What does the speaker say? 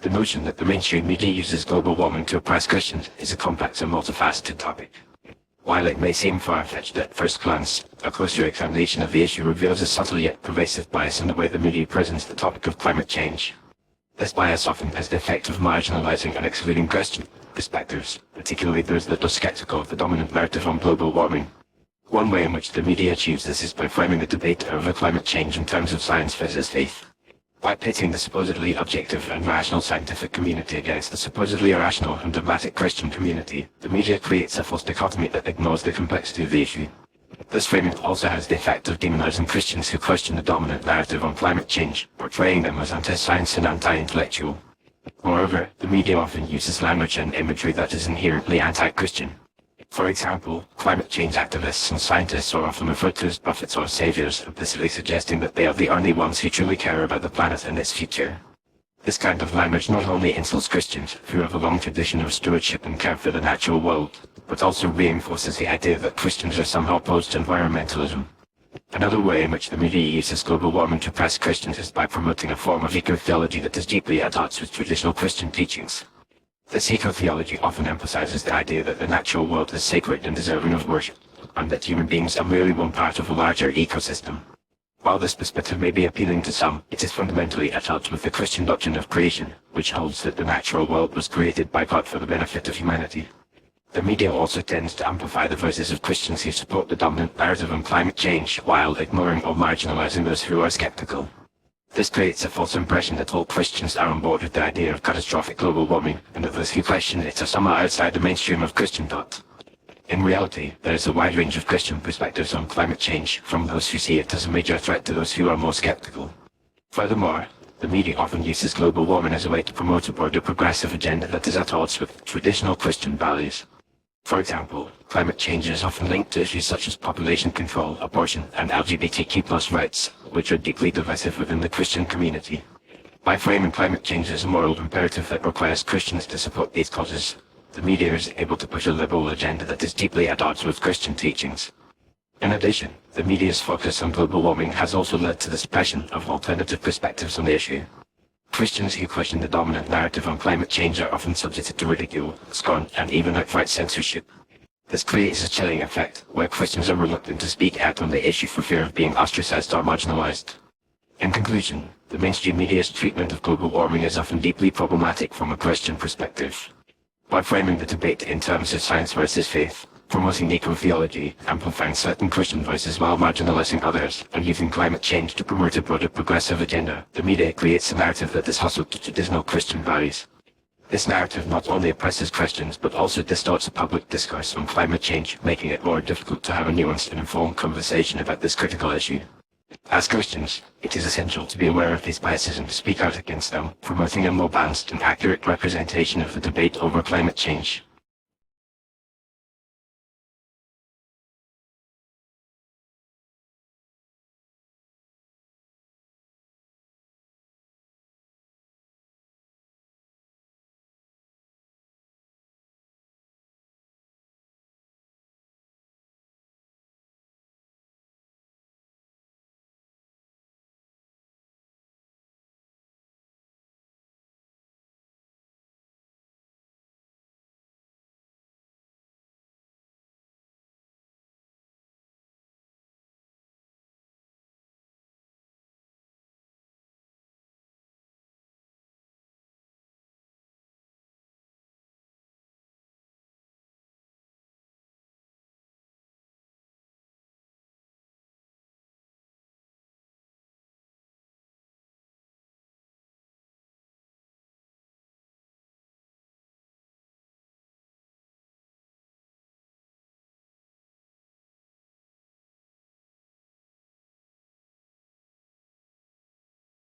The notion that the mainstream media uses global warming to oppress Christians is a complex and multifaceted topic. While it may seem far-fetched at first glance, a closer examination of the issue reveals a subtle yet pervasive bias in the way the media presents the topic of climate change. This bias often has the effect of marginalizing and excluding Christian perspectives, particularly those that are skeptical of the dominant narrative on global warming. One way in which the media achieves this is by framing the debate over climate change in terms of science versus faith. By pitting the supposedly objective and rational scientific community against the supposedly irrational and dogmatic Christian community, the media creates a false dichotomy that ignores the complexity of the issue. This framing also has the effect of demonizing Christians who question the dominant narrative on climate change, portraying them as anti-science and anti-intellectual. Moreover, the media often uses language and imagery that is inherently anti-Christian. For example, climate change activists and scientists are often referred to as prophets or saviors, implicitly suggesting that they are the only ones who truly care about the planet and its future. This kind of language not only insults Christians, who have a long tradition of stewardship and care for the natural world, but also reinforces the idea that Christians are somehow opposed to environmentalism. Another way in which the media uses global warming to oppress Christians is by promoting a form of eco-theology that is deeply at odds with traditional Christian teachings. This eco-theology often emphasizes the idea that the natural world is sacred and deserving of worship, and that human beings are merely one part of a larger ecosystem. While this perspective may be appealing to some, it is fundamentally at odds with the Christian doctrine of creation, which holds that the natural world was created by God for the benefit of humanity. The media also tends to amplify the voices of Christians who support the dominant narrative on climate change, while ignoring or marginalizing those who are skeptical. This creates a false impression that all Christians are on board with the idea of catastrophic global warming, and that those who question it are somehow outside the mainstream of Christian thought. In reality, there is a wide range of Christian perspectives on climate change, from those who see it as a major threat to those who are more skeptical. Furthermore, the media often uses global warming as a way to promote a broader progressive agenda that is at odds with traditional Christian values. For example, climate change is often linked to issues such as population control, abortion, and LGBTQ+ rights, which are deeply divisive within the Christian community. By framing climate change as a moral imperative that requires Christians to support these causes, the media is able to push a liberal agenda that is deeply at odds with Christian teachings. In addition, the media's focus on global warming has also led to the suppression of alternative perspectives on the issue. Christians who question the dominant narrative on climate change are often subjected to ridicule, scorn, and even outright censorship. This creates a chilling effect, where Christians are reluctant to speak out on the issue for fear of being ostracized or marginalized. In conclusion, the mainstream media's treatment of global warming is often deeply problematic from a Christian perspective. By framing the debate in terms of science versus faith, promoting eco-theology, amplifying certain Christian voices while marginalizing others, and using climate change to promote a broader progressive agenda, the media creates a narrative that is hostile to traditional Christian values. This narrative not only oppresses Christians but also distorts the public discourse on climate change, making it more difficult to have a nuanced and informed conversation about this critical issue. As Christians, it is essential to be aware of these biases and to speak out against them, promoting a more balanced and accurate representation of the debate over climate change.